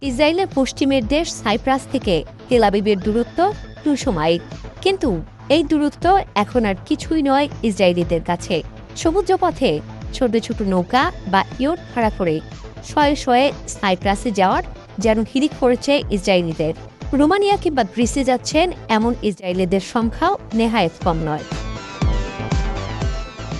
ইসরায়েলের পশ্চিমের দেশ সাইপ্রাস থেকে তেল আবিবের দূরত্ব 200 মাইল, কিন্তু এই দূরত্ব এখন আর কিছুই নয় ইসরায়েলিদের কাছে। সমুদ্রপথে ছোট ছোট নৌকা বা ইয়ট ভাড়া করে শয়ে শয়ে সাইপ্রাসে যাওয়ার যেন হিড়িক পড়েছে ইসরায়েলিদের। রোমানিয়া কিংবা গ্রিসে যাচ্ছেন এমন ইসরায়েলিদের সংখ্যাও নেহায়েত কম নয়।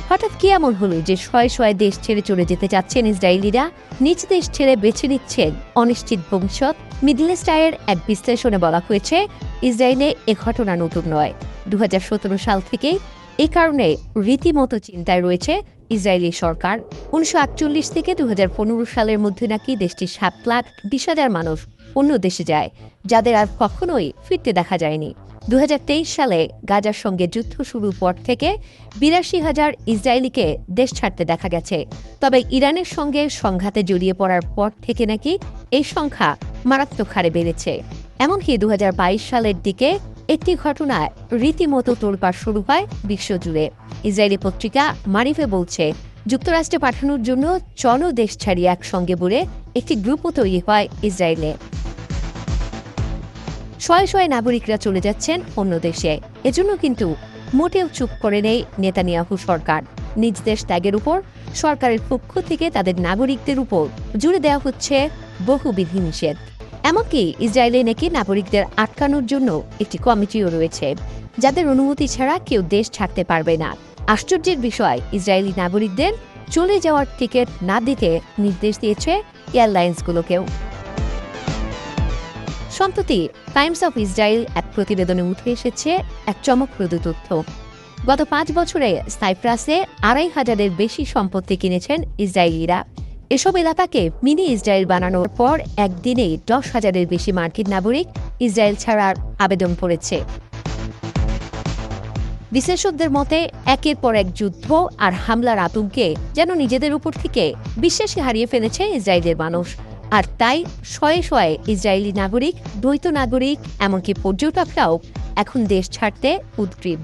হঠাৎ কি এমন হলো যে শয়ে শয়ে দেশ ছেড়ে চলে যেতে চাচ্ছেন ইসরায়েলিরা? নিজ দেশ ছেড়ে বেছে নিচ্ছেন অনিশ্চিত ভবিষ্যৎ। মিডল ইস্ট আইয়ের এক বিশ্লেষণে বলা হয়েছে, ইসরায়েলে এ ঘটনা নতুন নয়। 2017 সাল থেকেই এই কারণে রীতিমতো চিন্তায় রয়েছে ইসরায়েলি সরকার। 1948 থেকে 2015 সালের মধ্যে নাকি দেশটির 7,20,000 মানুষ অন্য দেশে যায়, যাদের আর কখনোই ফিরতে দেখা যায়নি। 2023 সালে গাজার সঙ্গে যুদ্ধ শুরুর পর থেকে 82,000 ইসরায়েলিকে দেশ ছাড়তে দেখা গেছে। তবে ইরানের সঙ্গে সংঘাতে জড়িয়ে পড়ার পর থেকে নাকি এই সংখ্যা মারাত্মক হারে বেড়েছে। এমনকি 2022 সালের দিকে একটি ঘটনায় রীতিমতো তোলপাড় শুরু হয় বিশ্বজুড়ে। ইসরায়েলি পত্রিকা মারিফে বলছে, যুক্তরাষ্ট্রে পাঠানোর জন্য দেশ ছাড়িয়ে একসঙ্গে বলে একটি গ্রুপও তৈরি হয় ইসরায়েলে। শয়ে শয়ে নাগরিকরা চলে যাচ্ছেন অন্য দেশে। এজন্য কিন্তু মোটেও চুপ করে নেই নেতানিয়াহু সরকার। নিজ দেশ ত্যাগের উপর সরকারের পক্ষ থেকে তাদের নাগরিকদের উপর জুড়ে দেওয়া হচ্ছে বহু বিধিনিষেধ। এমনকি ইসরায়েলে নাকি নাগরিকদের আটকানোর জন্য একটি কমিটিও রয়েছে, যাদের অনুমতি ছাড়া কেউ দেশ ছাড়তে পারবে না। আশ্চর্যের বিষয়, ইসরায়েলি নাগরিকদের চলে যাওয়ার টিকিট না দিতে নির্দেশ দিয়েছে এয়ারলাইন্সগুলোকেও। সম্প্রতি টাইমস অফ ইসরায়েল এক প্রতিবেদনে উঠে এসেছে এক চমকপ্রদ তথ্য। গত 5 বছরে সাইপ্রাসে 2,500-এর বেশি সম্পত্তি কিনেছেন ইসরায়েলিরা। এসব এলাকাকে মিনি ইসরায়েল বানানোর পর একদিনেই 10,000-এর বেশি মার্কিন নাগরিক ইসরায়েল ছাড়ার আবেদন করেছে। বিশেষজ্ঞদের মতে, একের পর এক যুদ্ধ আর হামলার আতঙ্কে যেন নিজেদের উপর থেকে বিশ্বাসই হারিয়ে ফেলেছে ইসরায়েলের মানুষ। আর তাই শয়ে শয়ে ইসরায়েলি নাগরিক, দ্বৈত নাগরিক, এমনকি পর্যটকরাও এখন দেশ ছাড়তে উদ্গ্রীব।